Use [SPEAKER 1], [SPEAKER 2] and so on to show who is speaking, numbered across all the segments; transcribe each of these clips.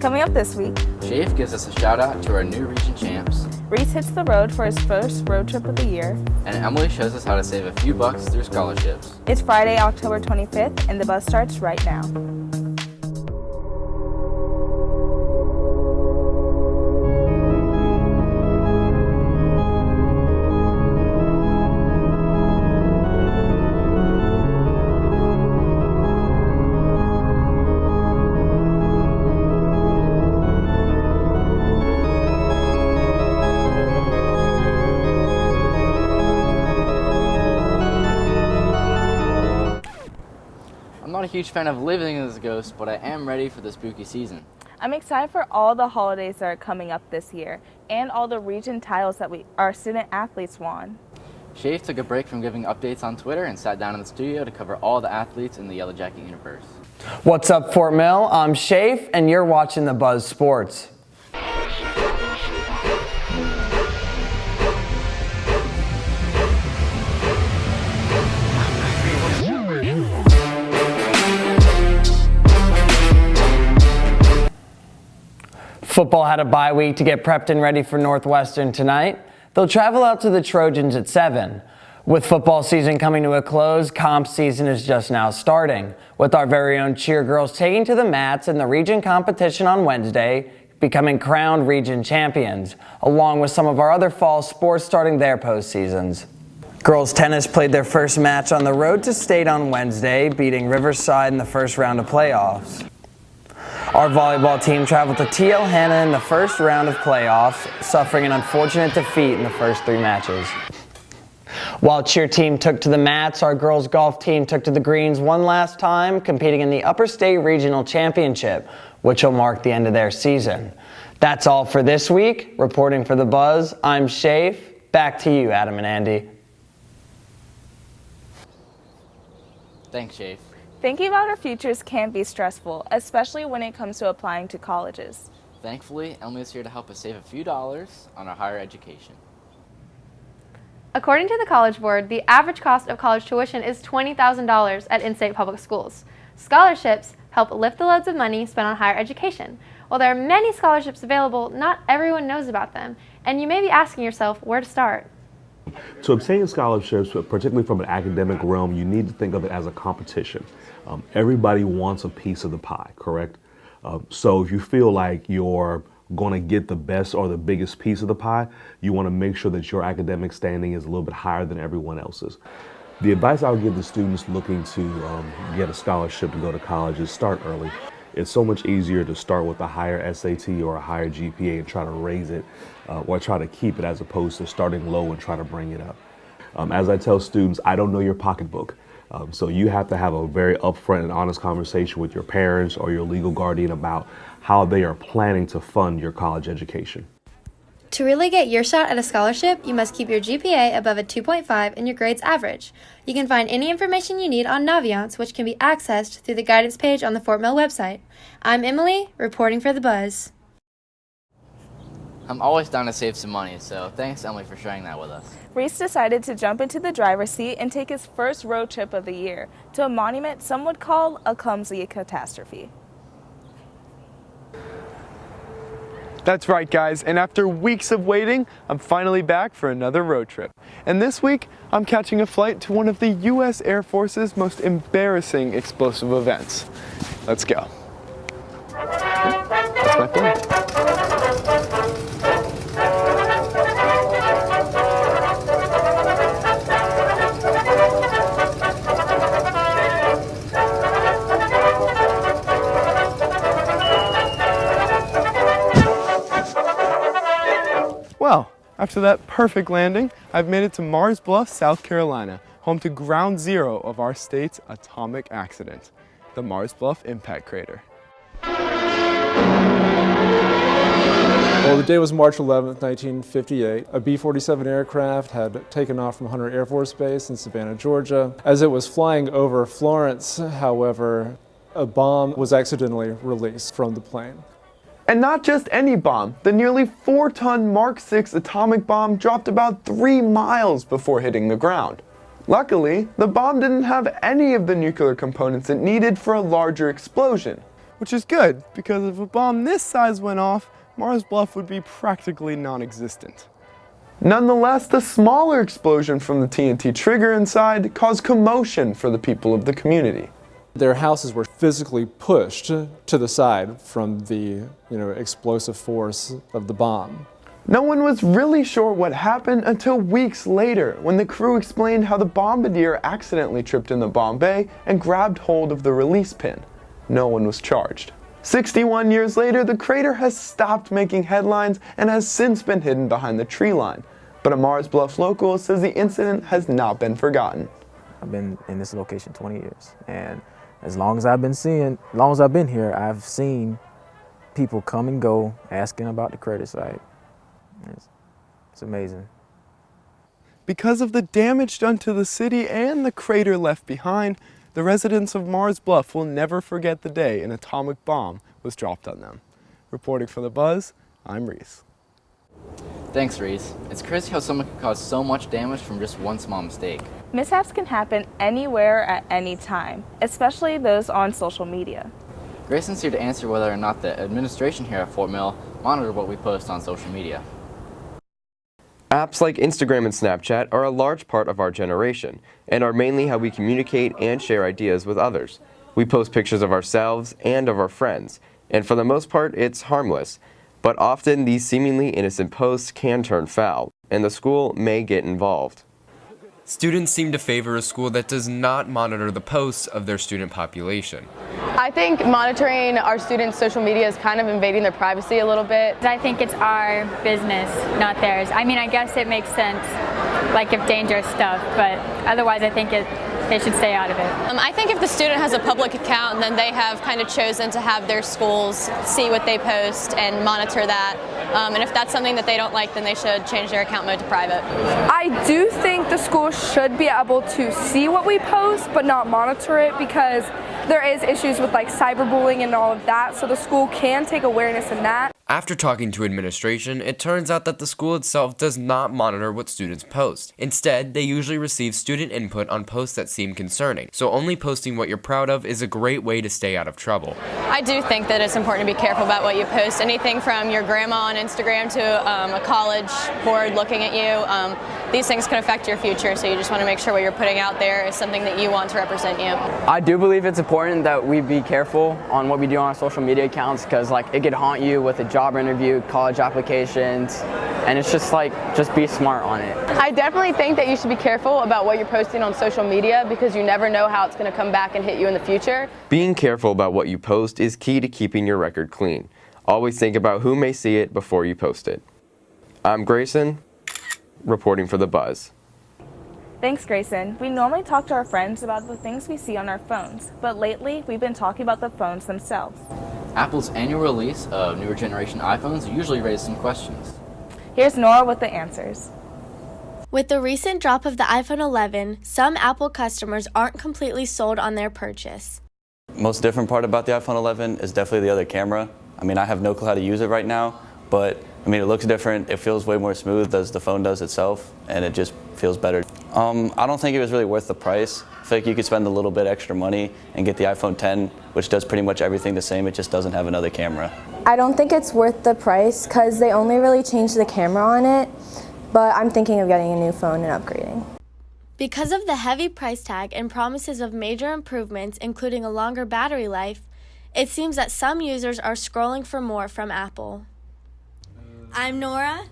[SPEAKER 1] Coming up this week,
[SPEAKER 2] Shafe gives us a shout out to our new region champs.
[SPEAKER 1] Reese hits the road for his first road trip of the year.
[SPEAKER 2] And Emily shows us how to save a few bucks through scholarships.
[SPEAKER 1] It's Friday, October 25th, and the buzz starts right now.
[SPEAKER 2] I'm not a huge fan of living as a ghost, but I am ready for the spooky season.
[SPEAKER 1] I'm excited for all the holidays that are coming up this year and all the region titles that our student athletes won.
[SPEAKER 2] Shafe took a break from giving updates on Twitter and sat down in the studio to cover all the athletes in the Yellow Jacket universe.
[SPEAKER 3] What's up, Fort Mill? I'm Shafe, and you're watching the Buzz Sports. Football had a bye week to get prepped and ready for Northwestern tonight. They'll travel out to the Trojans at 7. With football season coming to a close, comp season is just now starting, with our very own cheer girls taking to the mats in the region competition on Wednesday, becoming crowned region champions, along with some of our other fall sports starting their postseasons. Girls tennis played their first match on the road to state on Wednesday, beating Riverside in the first round of playoffs. Our volleyball team traveled to TL Hanna in the first round of playoffs, suffering an unfortunate defeat in the first 3 matches. While cheer team took to the mats, our girls golf team took to the greens one last time, competing in the Upper State Regional Championship, which will mark the end of their season. That's all for this week. Reporting for The Buzz, I'm Shafe. Back to you, Adam and Andy.
[SPEAKER 2] Thanks, Shafe.
[SPEAKER 1] Thinking about our futures can be stressful, especially when it comes to applying to colleges.
[SPEAKER 2] Thankfully, Emily is here to help us save a few dollars on our higher education.
[SPEAKER 4] According to the College Board, the average cost of college tuition is $20,000 at in-state public schools. Scholarships help lift the loads of money spent on higher education. While there are many scholarships available, not everyone knows about them, and you may be asking yourself where to start.
[SPEAKER 5] To obtain scholarships, particularly from an academic realm, you need to think of it as a competition. Everybody wants a piece of the pie, correct? So if you feel like you're going to get the best or the biggest piece of the pie, you want to make sure that your academic standing is a little bit higher than everyone else's. The advice I would give the students looking to get a scholarship to go to college is start early. It's so much easier to start with a higher SAT or a higher GPA and try to raise it or try to keep it as opposed to starting low and try to bring it up. As I tell students, I don't know your pocketbook. So you have to have a very upfront and honest conversation with your parents or your legal guardian about how they are planning to fund your college education.
[SPEAKER 4] To really get your shot at a scholarship, you must keep your GPA above a 2.5 and your grades average. You can find any information you need on Naviance, which can be accessed through the guidance page on the Fort Mill website. I'm Emily, reporting for The Buzz.
[SPEAKER 2] I'm always down to save some money, so thanks, Emily, for sharing that with us.
[SPEAKER 1] Reese decided to jump into the driver's seat and take his first road trip of the year to a monument some would call a clumsy catastrophe.
[SPEAKER 6] That's right, guys, and after weeks of waiting, I'm finally back for another road trip. And this week, I'm catching a flight to one of the U.S. Air Force's most embarrassing explosive events. Let's go. That's my plane. Well, after that perfect landing, I've made it to Mars Bluff, South Carolina, home to ground zero of our state's atomic accident, the Mars Bluff Impact Crater.
[SPEAKER 7] Well, the day was March 11th, 1958. A B-47 aircraft had taken off from Hunter Air Force Base in Savannah, Georgia. As it was flying over Florence, however, a bomb was accidentally released from the plane.
[SPEAKER 6] And not just any bomb. The nearly 4-ton Mark 6 atomic bomb dropped about 3 miles before hitting the ground. Luckily, the bomb didn't have any of the nuclear components it needed for a larger explosion. which is good because if a bomb this size went off, Mars Bluff would be practically non-existent. Nonetheless, the smaller explosion from the TNT trigger inside caused commotion for the people of the community.
[SPEAKER 7] Their houses were physically pushed to the side from the explosive force of the bomb.
[SPEAKER 6] No one was really sure what happened until weeks later when the crew explained how the bombardier accidentally tripped in the bomb bay and grabbed hold of the release pin. No one was charged. 61 years later, the crater has stopped making headlines and has since been hidden behind the tree line. But a Mars Bluff local says the incident has not been forgotten.
[SPEAKER 8] I've been in this location 20 years, and as long as I've been here, I've seen people come and go asking about the crater site. It's amazing.
[SPEAKER 6] Because of the damage done to the city and the crater left behind, the residents of Mars Bluff will never forget the day an atomic bomb was dropped on them. Reporting for The Buzz, I'm Reese.
[SPEAKER 2] Thanks, Reese. It's crazy how someone can cause so much damage from just one small mistake.
[SPEAKER 1] Mishaps can happen anywhere at any time, especially those on social media.
[SPEAKER 2] Grayson's here to answer whether or not the administration here at Fort Mill monitor what we post on social media.
[SPEAKER 9] Apps like Instagram and Snapchat are a large part of our generation and are mainly how we communicate and share ideas with others. We post pictures of ourselves and of our friends, and for the most part, it's harmless. But often these seemingly innocent posts can turn foul, and the school may get involved.
[SPEAKER 10] Students seem to favor a school that does not monitor the posts of their student population.
[SPEAKER 11] I think monitoring our students' social media is kind of invading their privacy a little bit.
[SPEAKER 12] I think it's our business, not theirs. I mean, I guess it makes sense, like if dangerous stuff, but otherwise I think they should stay out of it.
[SPEAKER 13] I think if the student has a public account, then they have kind of chosen to have their schools see what they post and monitor that. And if that's something that they don't like, then they should change their account mode to private.
[SPEAKER 14] I do think the school should be able to see what we post, but not monitor it, because there is issues with like cyberbullying and all of that, so the school can take awareness in that.
[SPEAKER 10] After talking to administration, it turns out that the school itself does not monitor what students post. Instead, they usually receive student input on posts that seem concerning, so only posting what you're proud of is a great way to stay out of trouble.
[SPEAKER 13] I do think that it's important to be careful about what you post. Anything from your grandma on Instagram to a college board looking at you, these things can affect your future, so you just want to make sure what you're putting out there is something that you want to represent you.
[SPEAKER 15] I do believe it's important that we be careful on what we do on our social media accounts, because it could haunt you with a job interview, college applications, and it's just be smart on it.
[SPEAKER 11] I definitely think that you should be careful about what you're posting on social media, because you never know how it's going to come back and hit you in the future.
[SPEAKER 9] Being careful about what you post is key to keeping your record clean. Always think about who may see it before you post it. I'm Grayson, reporting for The Buzz.
[SPEAKER 1] Thanks, Grayson. We normally talk to our friends about the things we see on our phones, but lately we've been talking about the phones themselves.
[SPEAKER 2] Apple's annual release of newer generation iPhones usually raises some questions.
[SPEAKER 1] Here's Nora with the answers.
[SPEAKER 16] With the recent drop of the iPhone 11, some Apple customers aren't completely sold on their purchase.
[SPEAKER 17] Most different part about the iPhone 11 is definitely the other camera. I mean, I have no clue how to use it right now, but I mean, it looks different. It feels way more smooth as the phone does itself, and it just feels better. I don't think it was really worth the price. I feel like you could spend a little bit extra money and get the iPhone 10, which does pretty much everything the same. It just doesn't have another camera.
[SPEAKER 18] I don't think it's worth the price because they only really changed the camera on it, but I'm thinking of getting a new phone and upgrading.
[SPEAKER 16] Because of the heavy price tag and promises of major improvements, including a longer battery life, it seems that some users are scrolling for more from Apple. I'm Nora,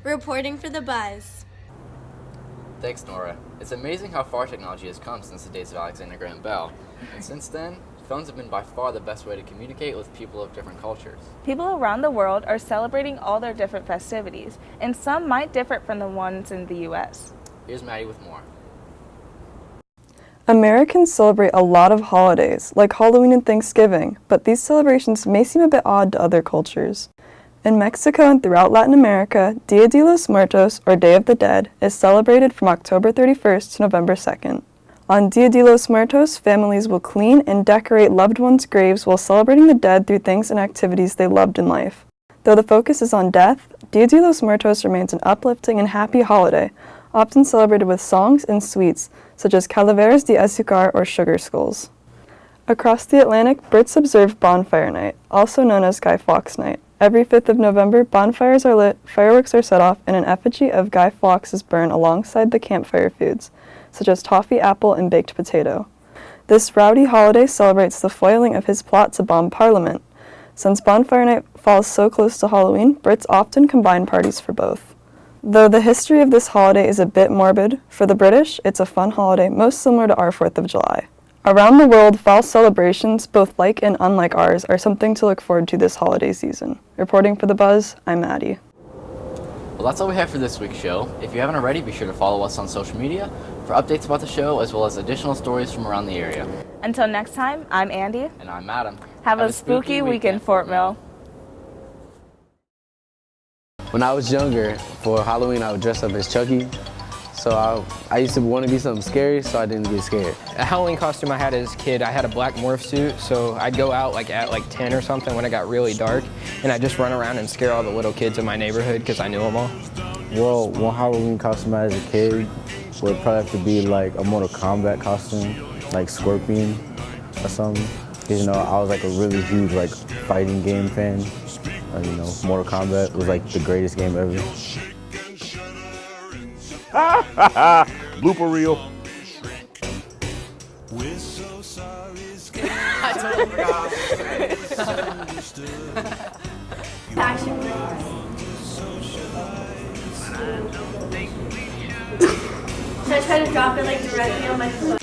[SPEAKER 16] reporting for The Buzz.
[SPEAKER 2] Thanks, Nora. It's amazing how far technology has come since the days of Alexander Graham Bell. And since then, phones have been by far the best way to communicate with people of different cultures.
[SPEAKER 1] People around the world are celebrating all their different festivities, and some might differ from the ones in the U.S.
[SPEAKER 2] Here's Maddie with more.
[SPEAKER 19] Americans celebrate a lot of holidays, like Halloween and Thanksgiving, but these celebrations may seem a bit odd to other cultures. In Mexico and throughout Latin America, Dia de los Muertos, or Day of the Dead, is celebrated from October 31st to November 2nd. On Dia de los Muertos, families will clean and decorate loved ones' graves while celebrating the dead through things and activities they loved in life. Though the focus is on death, Dia de los Muertos remains an uplifting and happy holiday, often celebrated with songs and sweets, such as calaveras de azúcar or sugar skulls. Across the Atlantic, Brits observe Bonfire Night, also known as Guy Fawkes Night. Every 5th of November, bonfires are lit, fireworks are set off, and an effigy of Guy Fawkes is burned alongside the campfire foods, such as toffee, apple, and baked potato. This rowdy holiday celebrates the foiling of his plot to bomb Parliament. Since Bonfire Night falls so close to Halloween, Brits often combine parties for both. Though the history of this holiday is a bit morbid, for the British, it's a fun holiday most similar to our 4th of July. Around the world, fall celebrations, both like and unlike ours, are something to look forward to this holiday season. Reporting for The Buzz, I'm Maddie.
[SPEAKER 2] Well, that's all we have for this week's show. If you haven't already, be sure to follow us on social media for updates about the show as well as additional stories from around the area.
[SPEAKER 1] Until next time, I'm Andy.
[SPEAKER 2] And I'm Adam.
[SPEAKER 1] Have a spooky weekend, Fort Mill.
[SPEAKER 20] When I was younger, for Halloween, I would dress up as Chucky. So I used to want to be something scary, so I didn't get scared.
[SPEAKER 21] A Halloween costume I had as a kid, I had a black morph suit, so I'd go out at 10 or something when it got really dark, and I'd just run around and scare all the little kids in my neighborhood because I knew them all.
[SPEAKER 22] Well, one Halloween costume I had as a kid would probably have to be like a Mortal Kombat costume, like Scorpion or something. Because, I was like a really huge fighting game fan. Mortal Kombat was like the greatest game ever.
[SPEAKER 5] Blooper reel.
[SPEAKER 2] I totally forgot.
[SPEAKER 16] Action. Should I try to drop it directly on my foot?